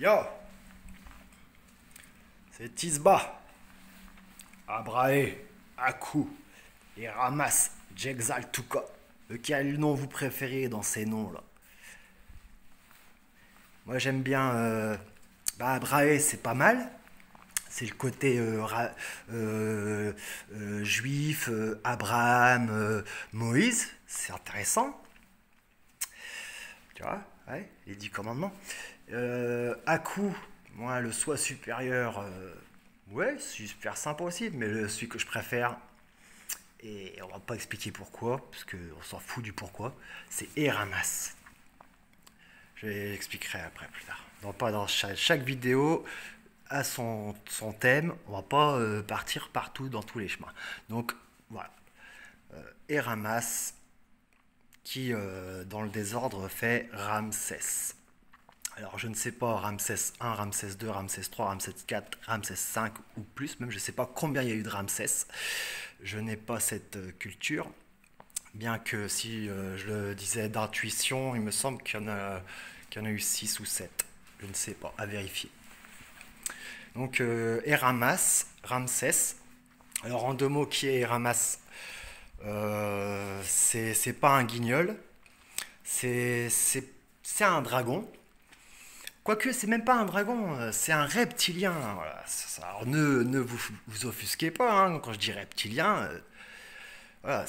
Yo, c'est Tisba, Abrae, Aku et Ramas, Jexaltuka. Quel nom vous préférez dans ces noms-là? Moi j'aime bien Abrae, c'est pas mal. C'est le côté juif, Abraham, Moïse, c'est intéressant. Tu vois, ouais, les 10 commandements. Aku, moi le soi supérieur, ouais, c'est super sympa aussi, mais celui que je préfère, et on va pas expliquer pourquoi, parce qu'on s'en fout du pourquoi, c'est Eramas. Je l'expliquerai après plus tard. Pas dans chaque vidéo a son thème, on va pas partir partout dans tous les chemins. Donc voilà, Eramas qui dans le désordre fait Ramsès. Alors je ne sais pas Ramsès 1, Ramsès 2, Ramsès 3, Ramsès 4, Ramsès 5 ou plus, même je ne sais pas combien il y a eu de Ramsès. Je n'ai pas cette culture, bien que si je le disais d'intuition, il me semble qu'il y en a eu 6 ou 7. Je ne sais pas, à vérifier. Donc Eramas, Ramsès. Alors en deux mots, qui est Eramas? C'est pas un guignol, c'est un dragon. Quoique, c'est même pas un dragon, c'est un reptilien. Voilà. Alors, ne vous offusquez pas, hein, quand je dis reptilien. Voilà,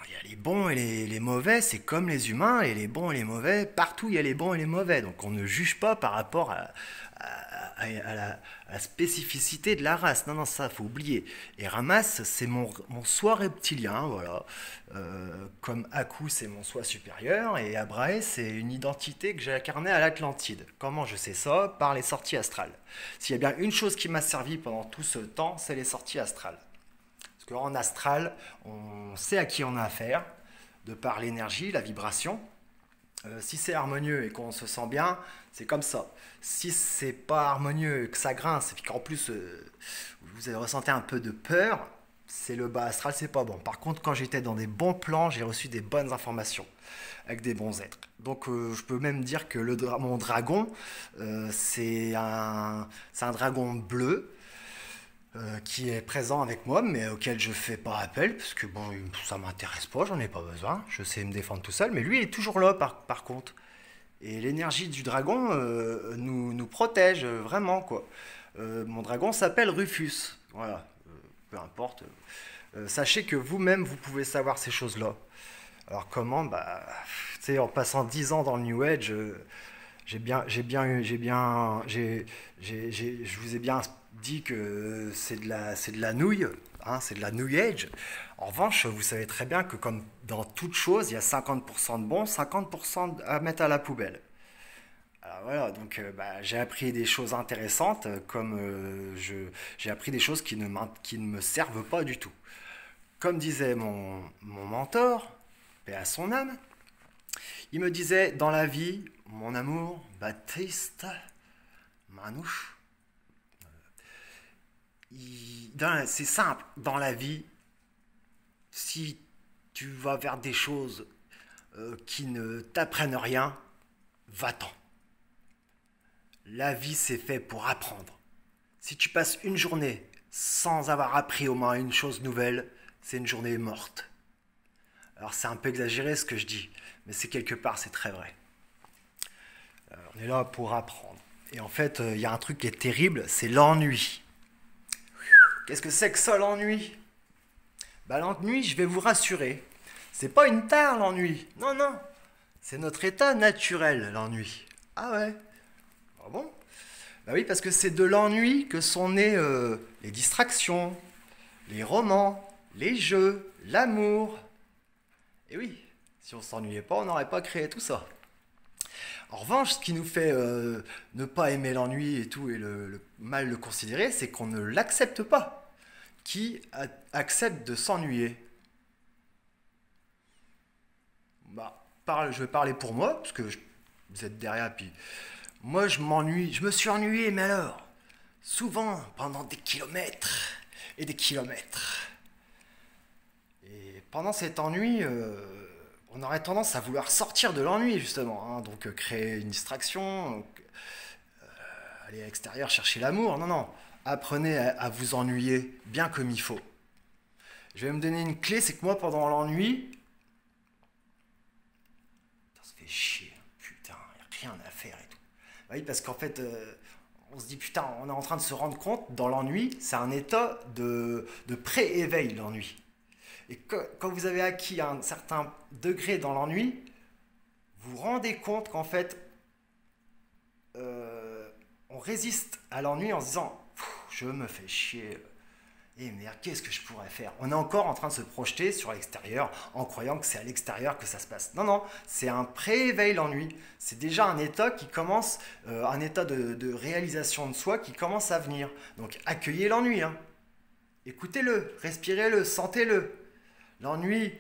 il y a les bons et les mauvais, c'est comme les humains, et les bons et les mauvais, partout il y a les bons et les mauvais. Donc on ne juge pas par rapport à la spécificité de la race. Non, non, ça, faut oublier. Et Ramas, c'est mon soi reptilien, voilà. Comme Aku, c'est mon soi supérieur, et Abrae, c'est une identité que j'ai incarnée à l'Atlantide. Comment je sais ça? Par les sorties astrales. S'il y a bien une chose qui m'a servi pendant tout ce temps, c'est les sorties astrales. Parce qu'en astral, on sait à qui on a affaire, de par l'énergie, la vibration. Si c'est harmonieux et qu'on se sent bien, c'est comme ça. Si c'est pas harmonieux, que ça grince, et qu'en plus vous avez ressenti un peu de peur, c'est le bas astral, c'est pas bon. Par contre, quand j'étais dans des bons plans, j'ai reçu des bonnes informations avec des bons êtres. Donc je peux même dire que mon dragon, c'est un dragon bleu qui est présent avec moi, mais auquel je fais pas appel, parce que bon, ça m'intéresse pas, j'en ai pas besoin, je sais me défendre tout seul, mais lui il est toujours là par contre. Et l'énergie du dragon nous protège vraiment, quoi. Mon dragon s'appelle Rufus, voilà, peu importe. Sachez que vous-même vous pouvez savoir ces choses-là. Alors comment? Bah, tu sais, en passant 10 ans dans le New Age, je vous ai bien dit que c'est de la nouille, hein, c'est de la New Age. En revanche, vous savez très bien que comme dans toute chose, il y a 50% de bon, 50% à mettre à la poubelle. Alors voilà, donc j'ai appris des choses intéressantes, comme j'ai appris des choses qui ne me servent pas du tout. Comme disait mon mentor, paix à son âme, il me disait dans la vie, mon amour, Baptiste, Manouche, c'est simple, dans la vie, si tu vas vers des choses qui ne t'apprennent rien, va-t'en. La vie, c'est fait pour apprendre. Si tu passes une journée sans avoir appris au moins une chose nouvelle, c'est une journée morte. Alors c'est un peu exagéré ce que je dis, mais c'est quelque part, c'est très vrai. On est là pour apprendre. Et en fait, il y a un truc qui est terrible, c'est l'ennui. Qu'est-ce que c'est que ça, l'ennui? Bah, l'ennui, je vais vous rassurer. C'est pas une tare, l'ennui. Non, non. C'est notre état naturel, l'ennui. Ah ouais? Ah bon? Bah oui, parce que c'est de l'ennui que sont nées les distractions, les romans, les jeux, l'amour. Et oui, si on s'ennuyait pas, on n'aurait pas créé tout ça. En revanche, ce qui nous fait ne pas aimer l'ennui et tout, et mal le considérer, c'est qu'on ne l'accepte pas. Qui accepte de s'ennuyer? Bah, je vais parler pour moi, parce que vous êtes derrière, puis moi je m'ennuie, je me suis ennuyé, mais alors, souvent, pendant des kilomètres et des kilomètres. Et pendant cet ennui, on aurait tendance à vouloir sortir de l'ennui, justement, hein, donc créer une distraction, aller à l'extérieur chercher l'amour. Non, non. Apprenez à vous ennuyer bien comme il faut. Je vais me donner une clé, c'est que moi, pendant l'ennui, ça se fait chier. Putain, il n'y a rien à faire et tout. Bah oui, parce qu'en fait, on se dit, putain, on est en train de se rendre compte, dans l'ennui, c'est un état de pré-éveil, l'ennui. Et quand vous avez acquis un certain degré dans l'ennui, vous vous rendez compte qu'en fait, on résiste à l'ennui en se disant, je me fais chier. Et merde, qu'est-ce que je pourrais faire? On est encore en train de se projeter sur l'extérieur en croyant que c'est à l'extérieur que ça se passe. Non, non, c'est un pré-éveil l'ennui. C'est déjà un état qui commence, un état de réalisation de soi qui commence à venir. Donc accueillez l'ennui. Hein. Écoutez-le, respirez-le, sentez-le. L'ennui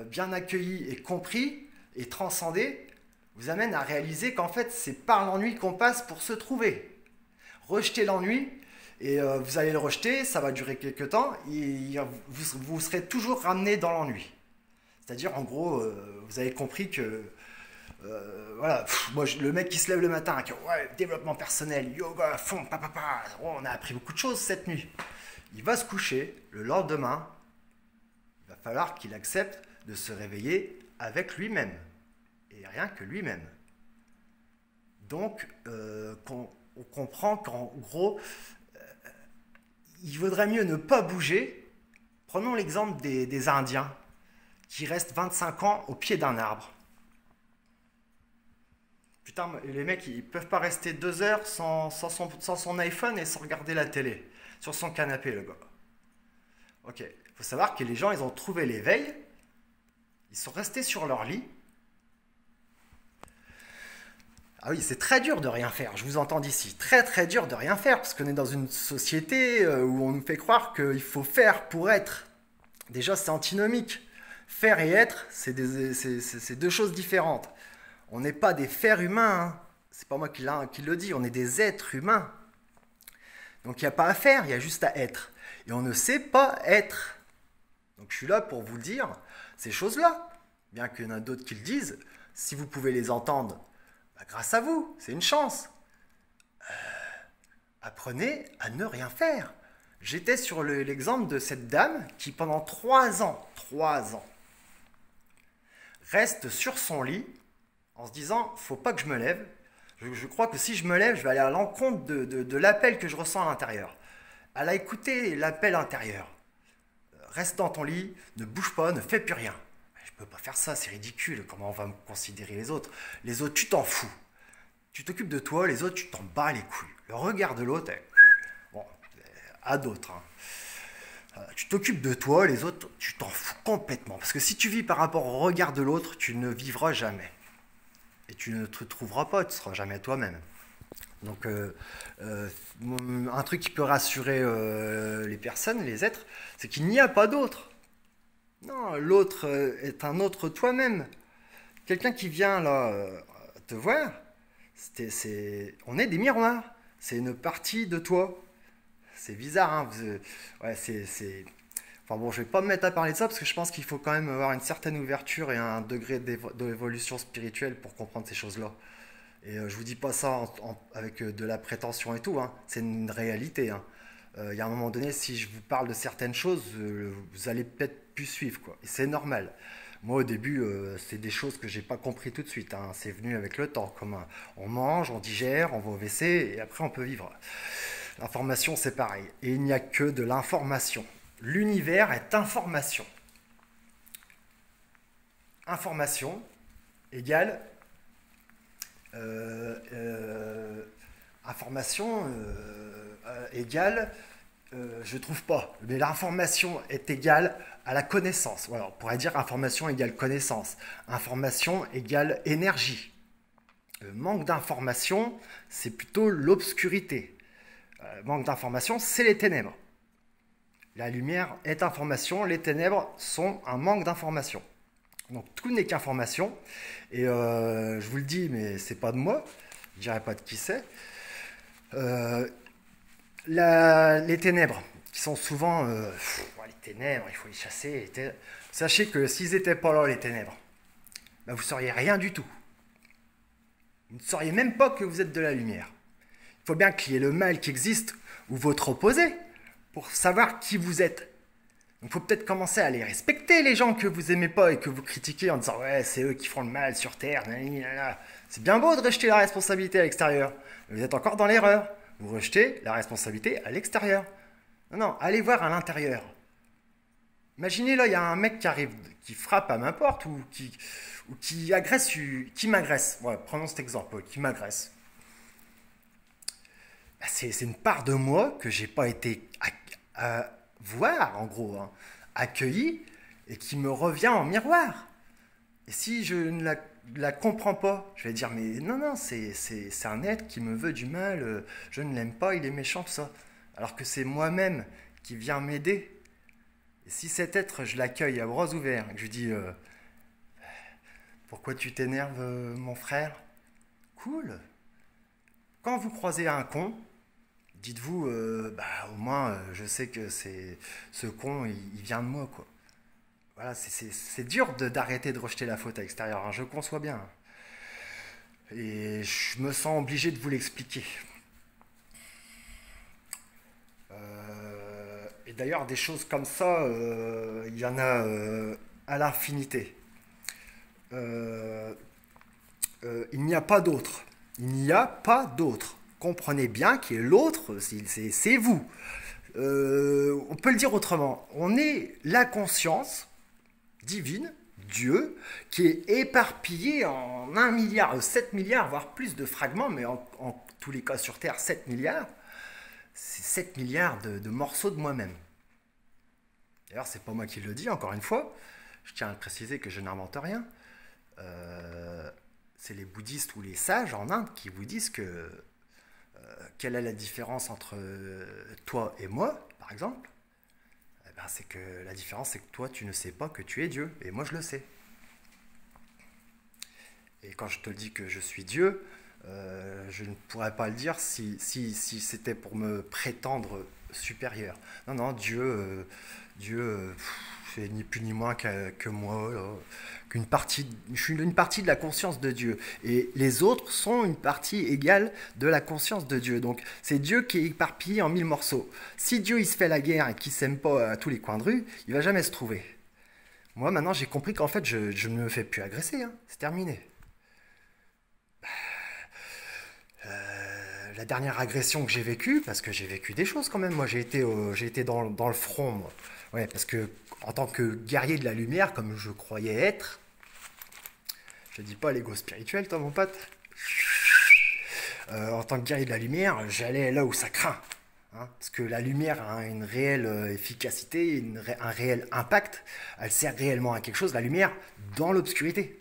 bien accueilli et compris et transcendé vous amène à réaliser qu'en fait c'est par l'ennui qu'on passe pour se trouver. Rejetez l'ennui. Et vous allez le rejeter, ça va durer quelques temps, et vous serez toujours ramené dans l'ennui. C'est-à-dire, en gros, vous avez compris que, voilà, moi, le mec qui se lève le matin, qui ouais, développement personnel, yoga, fond, papa, oh, on a appris beaucoup de choses cette nuit. Il va se coucher, le lendemain, il va falloir qu'il accepte de se réveiller avec lui-même, et rien que lui-même. Donc, on comprend qu'en gros, il vaudrait mieux ne pas bouger. Prenons l'exemple des Indiens qui restent 25 ans au pied d'un arbre. Putain, les mecs, ils peuvent pas rester 2 heures sans son iPhone et sans regarder la télé. Sur son canapé, le gars. Ok, il faut savoir que les gens, ils ont trouvé l'éveil. Ils sont restés sur leur lit. Ah oui, c'est très dur de rien faire, je vous entends d'ici. Très très dur de rien faire, parce qu'on est dans une société où on nous fait croire qu'il faut faire pour être. Déjà, c'est antinomique. Faire et être, c'est deux choses différentes. On n'est pas des fers humains, hein. C'est pas moi qui le dis, on est des êtres humains. Donc il n'y a pas à faire, il y a juste à être. Et on ne sait pas être. Donc je suis là pour vous dire ces choses-là. Bien qu'il y en a d'autres qui le disent, si vous pouvez les entendre, grâce à vous, c'est une chance. Apprenez à ne rien faire. J'étais sur l'exemple de cette dame qui, pendant 3 ans, reste sur son lit en se disant, faut pas que je me lève. Je crois que si je me lève, je vais aller à l'encontre de l'appel que je ressens à l'intérieur. Elle a écouté l'appel intérieur. Reste dans ton lit, ne bouge pas, ne fais plus rien. Je peux pas faire ça, c'est ridicule. Comment on va me considérer les autres? Les autres, tu t'en fous. Tu t'occupes de toi, les autres, tu t'en bats les couilles. Le regard de l'autre, bon, à d'autres. Hein. Tu t'occupes de toi, les autres, tu t'en fous complètement. Parce que si tu vis par rapport au regard de l'autre, tu ne vivras jamais. Et tu ne te trouveras pas, tu ne seras jamais toi-même. Donc, un truc qui peut rassurer les personnes, les êtres, c'est qu'il n'y a pas d'autre. Non, l'autre est un autre toi-même. Quelqu'un qui vient là te voir, on est des miroirs. C'est une partie de toi. C'est bizarre, hein. Ouais, Enfin bon, je vais pas me mettre à parler de ça parce que je pense qu'il faut quand même avoir une certaine ouverture et un degré d'évolution spirituelle pour comprendre ces choses-là. Et je vous dis pas ça avec de la prétention et tout, hein. C'est une réalité. Hein. Il y a un moment donné, si je vous parle de certaines choses, vous allez peut-être plus suivre, quoi. Et c'est normal. Moi, au début, c'est des choses que j'ai pas compris tout de suite. Hein. C'est venu avec le temps. Comme on mange, on digère, on va au WC et après on peut vivre. L'information, c'est pareil. Et il n'y a que de l'information. L'univers est information. Information égale information égale je trouve pas, mais l'information est égale à la connaissance. Voilà, on pourrait dire information égale connaissance. Information égale énergie. Le manque d'information, c'est plutôt l'obscurité. Manque d'information, c'est les ténèbres. La lumière est information, les ténèbres sont un manque d'information. Donc tout n'est qu'information. Et je vous le dis, mais c'est pas de moi, je dirais pas de qui c'est. Les ténèbres, qui sont souvent... les ténèbres, il faut les chasser. Sachez que s'ils n'étaient pas là, les ténèbres, ben vous ne sauriez rien du tout. Vous ne sauriez même pas que vous êtes de la lumière. Il faut bien qu'il y ait le mal qui existe ou votre opposé pour savoir qui vous êtes. Donc il faut peut-être commencer à les respecter, les gens que vous aimez pas et que vous critiquez en disant ouais, c'est eux qui font le mal sur Terre. C'est bien beau de rejeter la responsabilité à l'extérieur. Mais vous êtes encore dans l'erreur. Vous rejetez la responsabilité à l'extérieur. Non, non, allez voir à l'intérieur. Imaginez là, il y a un mec qui arrive, qui frappe à ma porte ou qui agresse, qui m'agresse. Ouais, prenons cet exemple, qui m'agresse. Bah, c'est une part de moi que j'ai pas été à voir, en gros, hein, accueilli et qui me revient en miroir. Et si je ne la comprends pas, je vais dire mais non, non, c'est un être qui me veut du mal, je ne l'aime pas, il est méchant, tout ça. Alors que c'est moi-même qui vient m'aider. Et si cet être, je l'accueille à bras ouverts, et que je lui dis pourquoi tu t'énerves, mon frère? Cool. Quand vous croisez un con, dites-vous bah, au moins je sais que c'est ce con, il vient de moi, quoi. Voilà, c'est dur d'arrêter de rejeter la faute à l'extérieur, hein, je conçois bien. Et je me sens obligé de vous l'expliquer. Et d'ailleurs, des choses comme ça, il y en a à l'infinité. Il n'y a pas d'autre. Il n'y a pas d'autre. Comprenez bien que l'autre, c'est vous. On peut le dire autrement. On est la conscience divine, Dieu, qui est éparpillé en 1 milliard, 7 milliards, voire plus de fragments, mais en tous les cas sur Terre, 7 milliards. C'est 7 milliards de morceaux de moi-même. D'ailleurs, c'est pas moi qui le dis, encore une fois. Je tiens à préciser que je n'invente rien. C'est les bouddhistes ou les sages en Inde qui vous disent que quelle est la différence entre toi et moi, par exemple. Eh ben, c'est que la différence, c'est que toi, tu ne sais pas que tu es Dieu, et moi, je le sais. Et quand je te dis que je suis Dieu, je ne pourrais pas le dire si c'était pour me prétendre supérieur. Non, non, Dieu, c'est ni plus ni moins que moi, là, qu'une partie, je suis une partie de la conscience de Dieu. Et les autres sont une partie égale de la conscience de Dieu. Donc c'est Dieu qui est éparpillé en 1000 morceaux. Si Dieu il se fait la guerre et qu'il s'aime pas à tous les coins de rue, il va jamais se trouver. Moi maintenant j'ai compris qu'en fait je ne me fais plus agresser, hein. C'est terminé. La dernière agression que j'ai vécue, parce que j'ai vécu des choses quand même, moi j'ai été dans le front, moi. Ouais, parce que en tant que guerrier de la lumière, comme je croyais être, je dis pas l'ego spirituel, toi mon pote, en tant que guerrier de la lumière, j'allais là où ça craint. Hein, parce que la lumière a une réelle efficacité, un réel impact, elle sert réellement à quelque chose, la lumière, dans l'obscurité.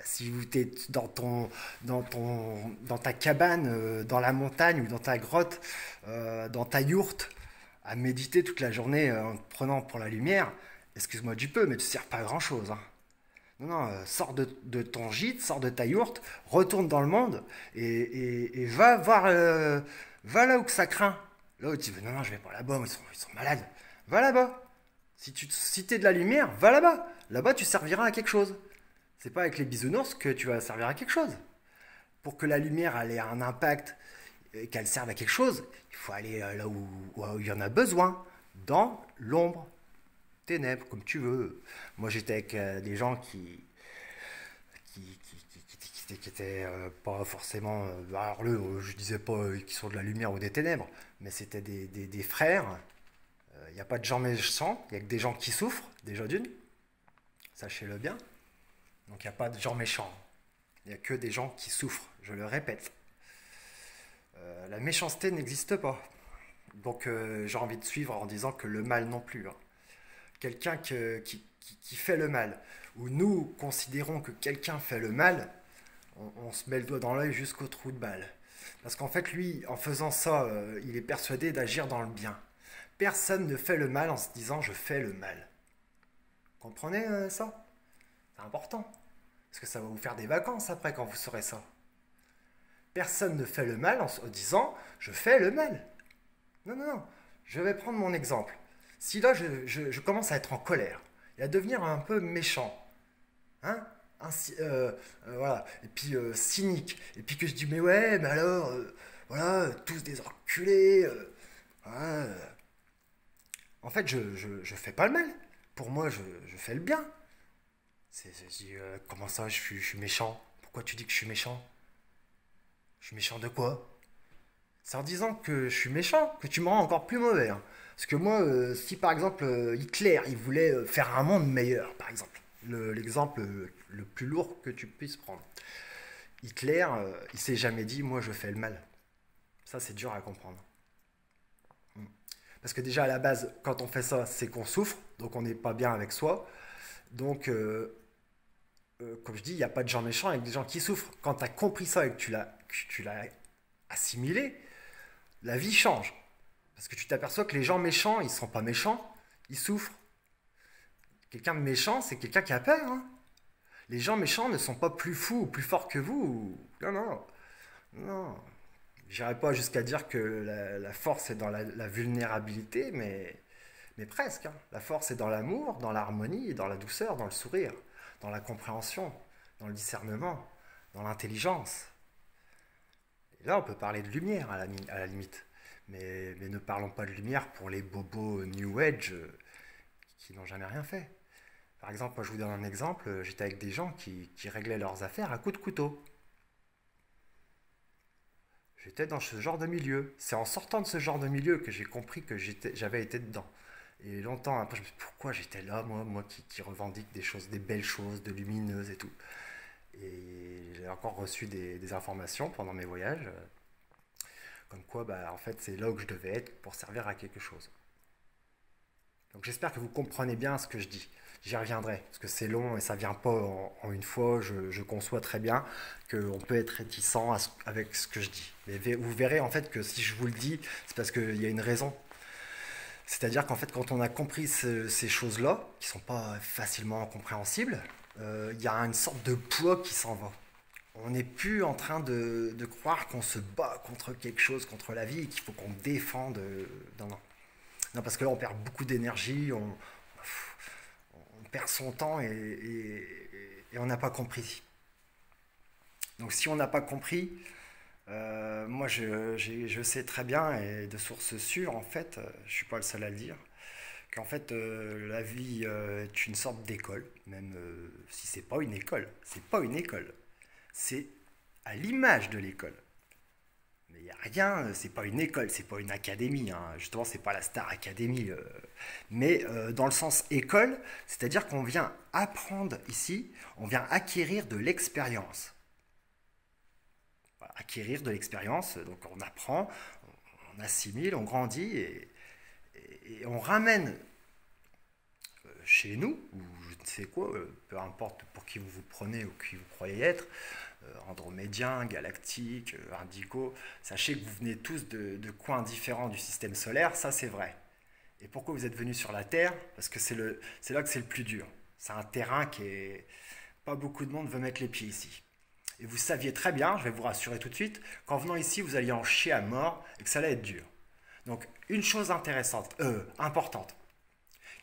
Si vous êtes dans ta cabane, dans la montagne ou dans ta grotte, dans ta yourte, à méditer toute la journée en te prenant pour la lumière, excuse-moi du peu, mais tu ne sers pas à grand chose. Hein. Non, non, sors de ton gîte, sors de ta yourte, retourne dans le monde et va voir, va là où que ça craint. Là où tu dis, non, non, je vais pas là-bas, ils sont malades. Va là-bas. Si t'es de la lumière, va là-bas. Là-bas, tu serviras à quelque chose. C'est pas avec les bisounours que tu vas servir à quelque chose. Pour que la lumière elle ait un impact et qu'elle serve à quelque chose, il faut aller là où il y en a besoin, dans l'ombre, ténèbres, comme tu veux. Moi j'étais avec des gens qui étaient pas forcément. Alors je disais pas qu'ils sont de la lumière ou des ténèbres, mais c'était des frères. Il n'y a pas de gens méchants, il n'y a que des gens qui souffrent, déjà d'une. Sachez-le bien. Donc il n'y a pas de gens méchants. Il n'y a que des gens qui souffrent, je le répète. La méchanceté n'existe pas. Donc j'ai envie de suivre en disant que le mal non plus. Hein. Quelqu'un qui fait le mal, ou nous considérons que quelqu'un fait le mal, on se met le doigt dans l'œil jusqu'au trou de balle. Parce qu'en fait, lui, en faisant ça, il est persuadé d'agir dans le bien. Personne ne fait le mal en se disant je fais le mal. Comprenez ça? C'est important. Parce que ça va vous faire des vacances après quand vous saurez ça. Personne ne fait le mal en se disant je fais le mal. Non, non, non. Je vais prendre mon exemple. Si là je commence à être en colère et à devenir un peu méchant, hein, voilà, et puis cynique, et puis que je dis mais ouais, mais alors, voilà, tous des enculés. Voilà. En fait, je fais pas le mal. Pour moi, je fais le bien. Je dis, comment ça, je suis méchant? Pourquoi tu dis que je suis méchant? Je suis méchant de quoi? C'est en disant que je suis méchant que tu me rends encore plus mauvais, hein. Parce que moi, si par exemple Hitler, il voulait faire un monde meilleur, par exemple, l'exemple le plus lourd que tu puisses prendre. Hitler, il s'est jamais dit, moi je fais le mal. Ça, c'est dur à comprendre. Mm. Parce que déjà, à la base, quand on fait ça, c'est qu'on souffre, donc on n'est pas bien avec soi. Donc, comme je dis, il n'y a pas de gens méchants avec des gens qui souffrent. Quand tu as compris ça et que tu l'as assimilé, la vie change. Parce que tu t'aperçois que les gens méchants, ils sont pas méchants, ils souffrent. Quelqu'un de méchant, c'est quelqu'un qui a peur, hein. Les gens méchants ne sont pas plus fous ou plus forts que vous. Non, non, non. J'irai pas jusqu'à dire que la force est dans la vulnérabilité, mais presque, hein. La force est dans l'amour, dans l'harmonie, dans la douceur, dans le sourire, dans la compréhension, dans le discernement, dans l'intelligence. Et là, on peut parler de lumière à la limite. Mais ne parlons pas de lumière pour les bobos New Age qui n'ont jamais rien fait. Par exemple, moi je vous donne un exemple, j'étais avec des gens qui réglaient leurs affaires à coups de couteau. J'étais dans ce genre de milieu. C'est en sortant de ce genre de milieu que j'ai compris que j'avais été dedans. Et longtemps après, je me suis dit pourquoi j'étais là, moi qui revendique des choses, des belles choses, de lumineuses et tout. Et j'ai encore reçu des informations pendant mes voyages, comme quoi, bah, en fait, c'est là où je devais être pour servir à quelque chose. Donc j'espère que vous comprenez bien ce que je dis. J'y reviendrai, parce que c'est long et ça vient pas en une fois. Je conçois très bien qu'on peut être réticent avec ce que je dis. Mais vous verrez en fait que si je vous le dis, c'est parce qu'il y a une raison. C'est-à-dire qu'en fait, quand on a compris ces choses-là, qui sont pas facilement compréhensibles, il y a une sorte de poids qui s'en va. On n'est plus en train de croire qu'on se bat contre quelque chose, contre la vie, et qu'il faut qu'on défende. Non, non. Non, parce que là, on perd beaucoup d'énergie, on perd son temps et on n'a pas compris. Donc, si on n'a pas compris, moi, je sais très bien, et de sources sûres, en fait, je ne suis pas le seul à le dire, qu'en fait, la vie est une sorte d'école, même si c'est pas une école. C'est pas une école. C'est à l'image de l'école. Mais il n'y a rien, c'est pas une école, c'est pas une académie, hein. Justement, c'est pas la Star Academy. Mais dans le sens école, c'est-à-dire qu'on vient apprendre ici, on vient acquérir de l'expérience. Voilà, acquérir de l'expérience, donc on apprend, on assimile, on grandit et on ramène chez nous, ou je ne sais quoi, peu importe pour qui vous vous prenez ou qui vous croyez être, andromédiens, galactiques, indigo, sachez que vous venez tous de coins différents du système solaire, ça c'est vrai. Et pourquoi vous êtes venus sur la Terre? Parce que c'est là que c'est le plus dur. C'est un terrain qui est... Pas beaucoup de monde veut mettre les pieds ici. Et vous saviez très bien, je vais vous rassurer tout de suite, qu'en venant ici, vous alliez en chier à mort et que ça allait être dur. Donc, une chose intéressante, importante,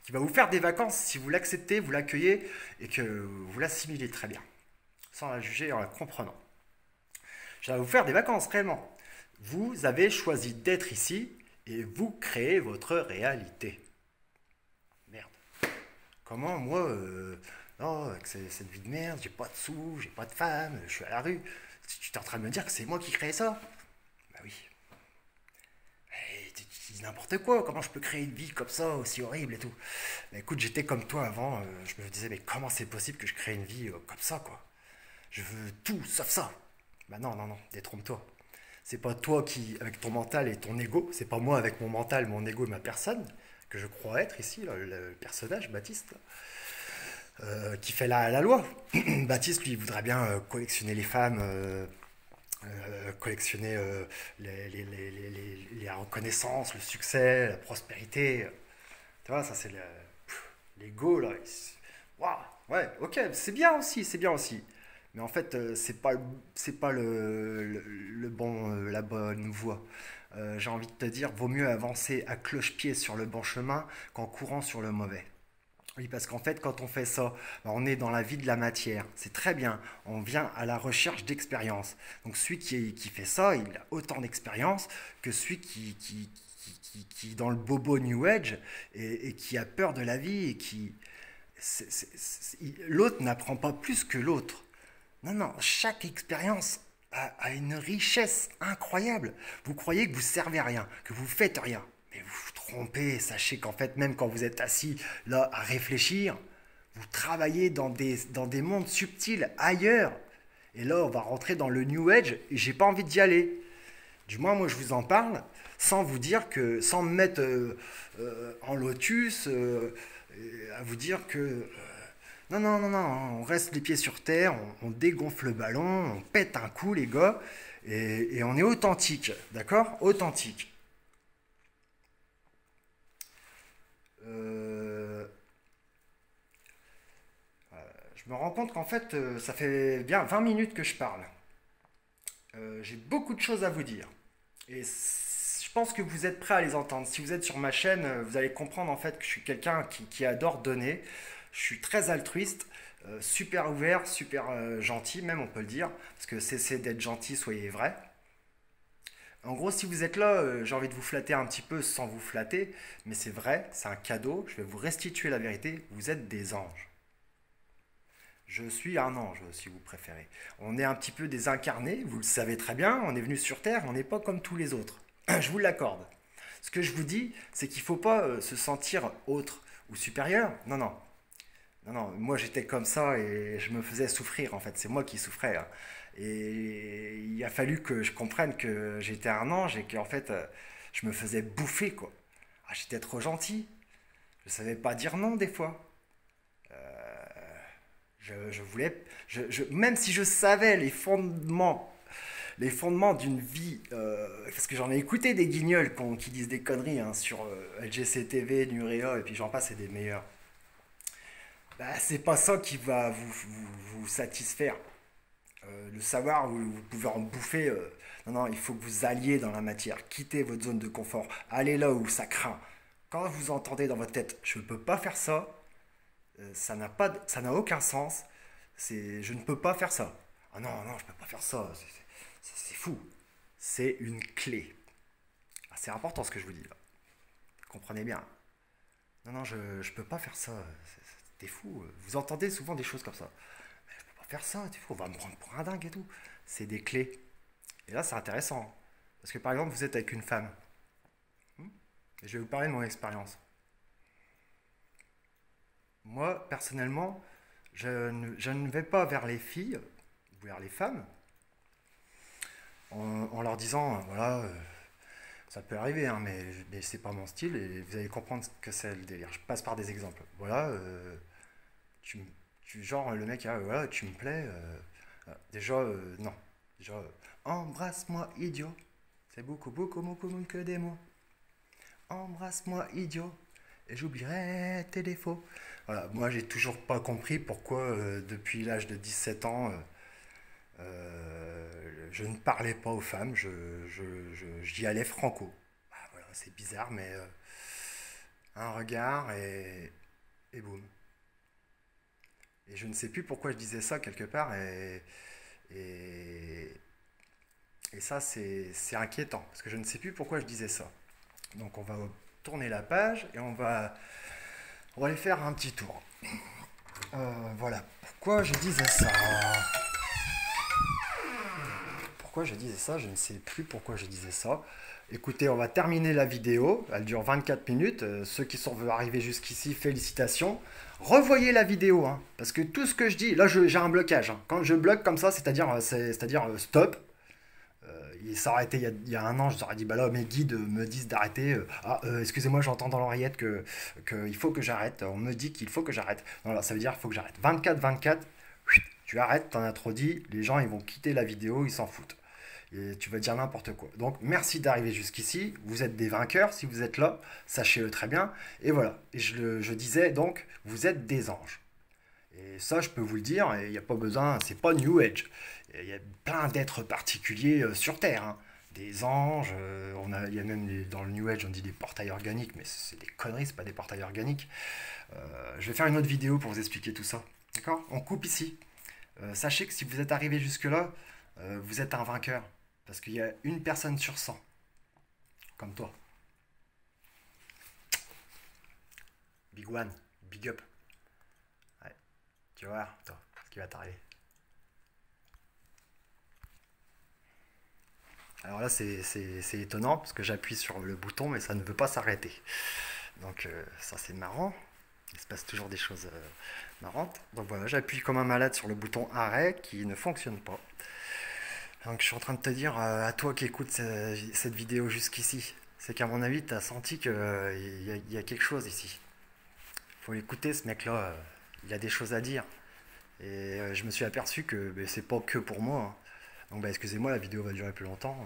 qui va vous faire des vacances si vous l'acceptez, vous l'accueillez et que vous l'assimilez très bien, sans la juger, en la comprenant. Je vais vous faire des vacances, réellement. Vous avez choisi d'être ici et vous créez votre réalité. Merde. Comment, moi, non, avec cette vie de merde, j'ai pas de sous, j'ai pas de femme, je suis à la rue. Tu es en train de me dire que c'est moi qui crée ça? Bah oui. Hey, tu dis n'importe quoi, comment je peux créer une vie comme ça, aussi horrible et tout? Bah écoute, j'étais comme toi avant, je me disais, mais comment c'est possible que je crée une vie comme ça, quoi? Je veux tout sauf ça. Bah non, non, non, détrompe-toi. C'est pas toi qui, avec ton mental et ton ego, c'est pas moi avec mon mental, mon ego et ma personne, que je crois être ici, là, le personnage, Baptiste, là, qui fait la loi. Baptiste, lui, il voudrait bien collectionner les femmes, collectionner les reconnaissances, le succès, la prospérité. Tu vois, ça c'est l'ego, là. Waouh, ouais, ok, c'est bien aussi, c'est bien aussi. Mais en fait, c'est pas le bon, la bonne voie. J'ai envie de te dire, vaut mieux avancer à cloche-pied sur le bon chemin qu'en courant sur le mauvais. Oui, parce qu'en fait, quand on fait ça, ben, on est dans la vie de la matière. C'est très bien. On vient à la recherche d'expérience. Donc celui qui fait ça, il a autant d'expérience que celui qui est dans le bobo New Age et qui a peur de la vie et qui... L'autre n'apprend pas plus que l'autre. Non, non, chaque expérience a une richesse incroyable. Vous croyez que vous servez à rien, que vous faites rien. Mais vous vous trompez. Sachez qu'en fait, même quand vous êtes assis là à réfléchir, vous travaillez dans des mondes subtils ailleurs. Et là, on va rentrer dans le New Age et j'ai pas envie d'y aller. Du moins, moi, je vous en parle sans vous dire que, sans me mettre en lotus, à vous dire que non, non, non, non, on reste les pieds sur terre, on dégonfle le ballon, on pète un coup, les gars, et on est authentique, d'accord? Authentique. Euh, je me rends compte qu'en fait, ça fait bien 20 minutes que je parle. J'ai beaucoup de choses à vous dire. Et je pense que vous êtes prêts à les entendre. Si vous êtes sur ma chaîne, vous allez comprendre en fait que je suis quelqu'un qui adore donner. Je suis très altruiste, super ouvert, super gentil, même on peut le dire. Parce que cessez d'être gentil, soyez vrai. En gros, si vous êtes là, j'ai envie de vous flatter un petit peu sans vous flatter. Mais c'est vrai, c'est un cadeau. Je vais vous restituer la vérité. Vous êtes des anges. Je suis un ange, si vous préférez. On est un petit peu désincarné, vous le savez très bien, on est venu sur Terre, on n'est pas comme tous les autres. Je vous l'accorde. Ce que je vous dis, c'est qu'il ne faut pas se sentir autre ou supérieur. Non, non. Non, non, moi j'étais comme ça et je me faisais souffrir en fait, c'est moi qui souffrais, hein. Et il a fallu que je comprenne que j'étais un ange et qu'en fait je me faisais bouffer quoi. Ah, j'étais trop gentil, je savais pas dire non des fois. Je voulais, même si je savais les fondements d'une vie, parce que j'en ai écouté des guignols qui disent des conneries hein, sur LGCTV, Nurea, et puis j'en passe, c'est des meilleurs. Bah, c'est pas ça qui va vous satisfaire. Le savoir, vous pouvez en bouffer. Non, non, il faut que vous alliez dans la matière, quittez votre zone de confort, allez là où ça craint. Quand vous entendez dans votre tête, je ne peux pas faire ça, ça n'a aucun sens. Je ne peux pas faire ça. Ah non, non, je peux pas faire ça. C'est fou. C'est une clé. Ah, c'est important ce que je vous dis là. Comprenez bien. Non, non, je peux pas faire ça. T'es fou. Vous entendez souvent des choses comme ça. Mais je peux pas faire ça. T'es fou. On va me prendre pour un dingue et tout. C'est des clés. Et là, c'est intéressant. Parce que par exemple, vous êtes avec une femme. Et je vais vous parler de mon expérience. Moi, personnellement, je ne vais pas vers les filles, ou vers les femmes, en leur disant, voilà, ça peut arriver, hein, mais c'est pas mon style, et vous allez comprendre ce que c'est le délire. Je passe par des exemples. Voilà, genre, le mec, ah, voilà, tu me plais. Déjà, non. Déjà, embrasse-moi, idiot. C'est beaucoup, beaucoup, beaucoup, beaucoup que des mots. Embrasse-moi, idiot, et j'oublierai tes défauts. Voilà, moi j'ai toujours pas compris pourquoi depuis l'âge de 17 ans je ne parlais pas aux femmes, j'y allais franco. Ah, voilà, c'est bizarre, mais un regard et boum. Et je ne sais plus pourquoi je disais ça quelque part, et, et ça c'est inquiétant, parce que je ne sais plus pourquoi je disais ça. Donc on va tourner la page et on va aller faire un petit tour. Voilà, pourquoi je disais ça? Pourquoi je disais ça? Je ne sais plus pourquoi je disais ça. Écoutez, on va terminer la vidéo. Elle dure 24 minutes. Ceux qui sont arrivés jusqu'ici, félicitations. Revoyez la vidéo, hein, parce que tout ce que je dis, là j'ai un blocage, hein. Quand je bloque comme ça, c'est-à-dire stop. Il s'est arrêté il y a un an, je leur ai dit, bah là, mes guides me disent d'arrêter. Excusez-moi, j'entends dans l'oreillette qu'il faut que j'arrête. On me dit qu'il faut que j'arrête. Non, là, ça veut dire qu'il faut que j'arrête. 24, tu arrêtes, t'en as trop dit. Les gens, ils vont quitter la vidéo, ils s'en foutent. Et tu vas dire n'importe quoi. Donc, merci d'arriver jusqu'ici. Vous êtes des vainqueurs. Si vous êtes là, sachez-le très bien. Et voilà. Et je disais donc, vous êtes des anges. Et ça, je peux vous le dire, il n'y a pas besoin, c'est pas New Age. Il y a plein d'êtres particuliers sur Terre, hein. des anges, il y a même dans le New Age on dit des portails organiques, mais c'est des conneries, c'est pas des portails organiques. Je vais faire une autre vidéo pour vous expliquer tout ça. D'accord? On coupe ici. Sachez que si vous êtes arrivé jusque-là, vous êtes un vainqueur. Parce qu'il y a une personne sur 100, comme toi. Big one, big up. Ouais. Tu vas voir, toi, ce qui va t'arriver. Alors là, c'est étonnant parce que j'appuie sur le bouton, mais ça ne veut pas s'arrêter. Donc ça, c'est marrant. Il se passe toujours des choses marrantes. Donc voilà, j'appuie comme un malade sur le bouton arrêt qui ne fonctionne pas. Donc je suis en train de te dire à toi qui écoutes cette vidéo jusqu'ici, c'est qu'à mon avis, tu as senti qu'il y a quelque chose ici. Il faut l'écouter, ce mec-là. Il a des choses à dire. Et je me suis aperçu que c'est pas que pour moi, hein. Donc excusez-moi, la vidéo va durer plus longtemps.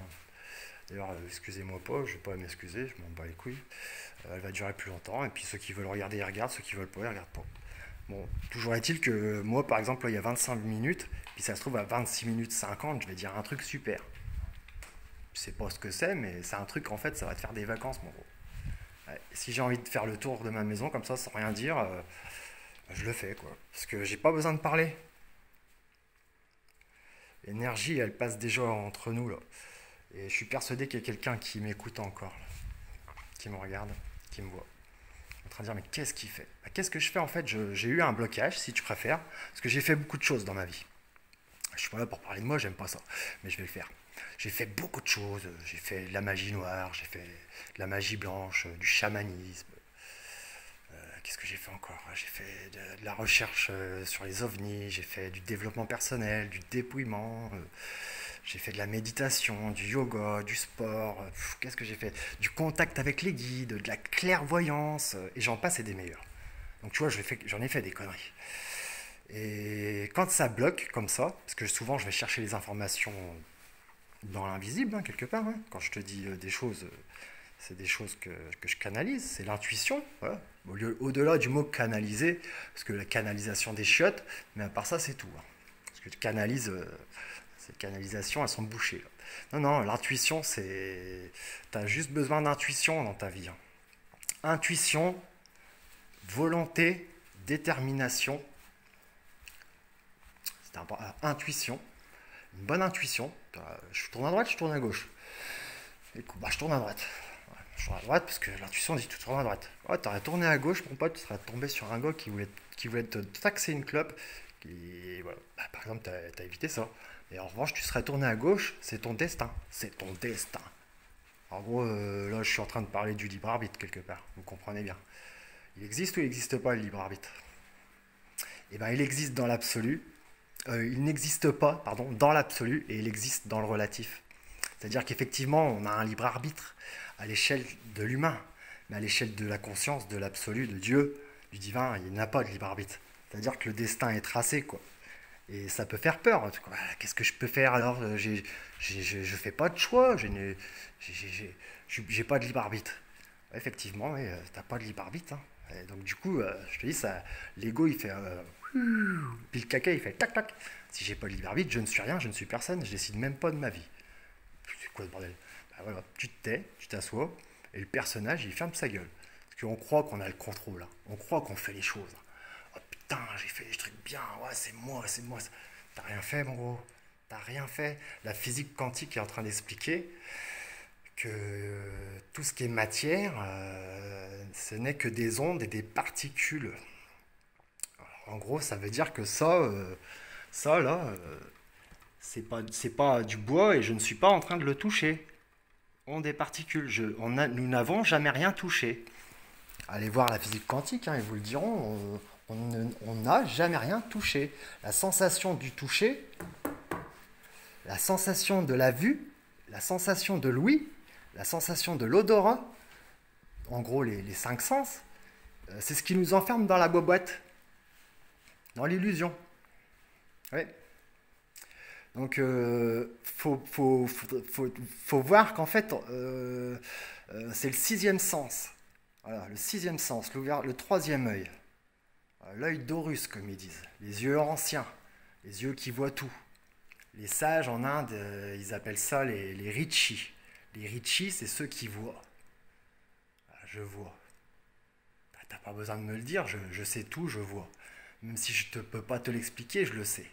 D'ailleurs, excusez-moi pas, je vais pas m'excuser, je m'en bats les couilles. Elle va durer plus longtemps, et puis ceux qui veulent regarder, ils regardent, ceux qui veulent pas, ils regardent pas. Bon, toujours est-il que moi, par exemple, là, il y a 25 minutes, puis ça se trouve à 26 minutes 50, je vais dire un truc super. Je sais pas ce que c'est, mais c'est un truc, en fait, ça va te faire des vacances, mon gros. Ouais, si j'ai envie de faire le tour de ma maison, comme ça, sans rien dire, je le fais, quoi. Parce que j'ai pas besoin de parler. L'énergie, elle passe déjà entre nous, là. Et je suis persuadé qu'il y a quelqu'un qui m'écoute encore, là, qui me regarde, qui me voit. En train de dire, mais qu'est-ce qu'il fait? Qu'est-ce que je fais en fait? J'ai eu un blocage, si tu préfères, parce que j'ai fait beaucoup de choses dans ma vie. Je suis pas là pour parler de moi, j'aime pas ça, mais je vais le faire. J'ai fait beaucoup de choses, j'ai fait de la magie noire, j'ai fait de la magie blanche, du chamanisme. Qu'est-ce que j'ai fait encore? J'ai fait de la recherche sur les ovnis, j'ai fait du développement personnel, du dépouillement, j'ai fait de la méditation, du yoga, du sport, qu'est-ce que j'ai fait? Du contact avec les guides, de la clairvoyance, et j'en passe et des meilleurs. Donc tu vois, j'en ai fait des conneries. Et quand ça bloque comme ça, parce que souvent je vais chercher les informations dans l'invisible, hein, quelque part, hein. Quand je te dis des choses, c'est des choses que je canalise, c'est l'intuition. Voilà. Au-delà du mot canaliser, parce que la canalisation des chiottes, mais à part ça, c'est tout, hein. Parce que tu canalises, ces canalisations, elles sont bouchées, là. Non, non, l'intuition, c'est. Tu as juste besoin d'intuition dans ta vie, hein. Intuition, volonté, détermination. C'est intuition, une bonne intuition. Je tourne à droite, je tourne à gauche. Écoute, je tourne à droite. Je tourne à droite parce que l'intuition dit tu tournes à droite. Ouais, t'aurais tourné à gauche, mon pote, tu serais tombé sur un gars qui voulait te taxer une clope. Voilà. Par exemple, t'as évité ça. Et en revanche, tu serais tourné à gauche, c'est ton destin. C'est ton destin. En gros, là, je suis en train de parler du libre arbitre quelque part. Vous comprenez bien. Il existe ou il n'existe pas le libre arbitre? Eh bien, il existe dans l'absolu. Il n'existe pas, pardon, dans l'absolu et il existe dans le relatif. C'est-à-dire qu'effectivement, on a un libre arbitre à l'échelle de l'humain, mais à l'échelle de la conscience, de l'absolu, de Dieu, du divin, il n'y a pas de libre arbitre. C'est-à-dire que le destin est tracé, quoi. Et ça peut faire peur. Qu'est-ce que je peux faire alors? Je fais pas de choix, j'ai pas de libre arbitre. Effectivement, ouais, t'as pas de libre arbitre, hein. Et donc du coup, je te dis, ça, l'ego il fait, puis le caca il fait tac tac. Si j'ai pas de libre arbitre, je ne suis rien, je ne suis personne, je décide même pas de ma vie. C'est quoi ce bordel? Voilà, tu te tais, tu t'assois, et le personnage il ferme sa gueule. Parce qu'on croit qu'on a le contrôle, hein. On croit qu'on fait les choses. Oh putain, j'ai fait des trucs bien, ouais, c'est moi, c'est moi. T'as rien fait, mon gros. T'as rien fait. La physique quantique est en train d'expliquer que tout ce qui est matière, ce n'est que des ondes et des particules. Alors, en gros, ça veut dire que ça là, c'est pas du bois et je ne suis pas en train de le toucher. Ondes et particules. Nous n'avons jamais rien touché. Allez voir la physique quantique, hein, ils vous le diront. On n'a jamais rien touché. La sensation du toucher, la sensation de la vue, la sensation de l'ouïe, la sensation de l'odorat, en gros les cinq sens, c'est ce qui nous enferme dans la boîte, dans l'illusion. Oui. Donc, faut voir qu'en fait, c'est le sixième sens. Voilà, le sixième sens, le troisième œil. L'œil d'Horus, comme ils disent. Les yeux anciens, les yeux qui voient tout. Les sages en Inde, ils appellent ça les rishis. Les Ritchie, c'est ceux qui voient. Je vois. T'as pas besoin de me le dire, je sais tout, je vois. Même si je ne peux pas te l'expliquer, je le sais.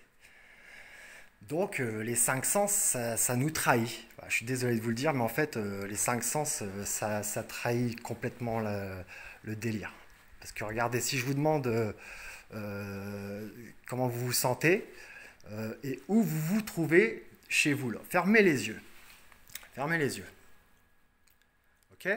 Donc les cinq sens, ça nous trahit. Je suis désolé de vous le dire, mais en fait, les cinq sens, ça trahit complètement le délire. Parce que regardez, si je vous demande comment vous vous sentez et où vous vous trouvez chez vous, là. Fermez les yeux. Fermez les yeux. Ok ?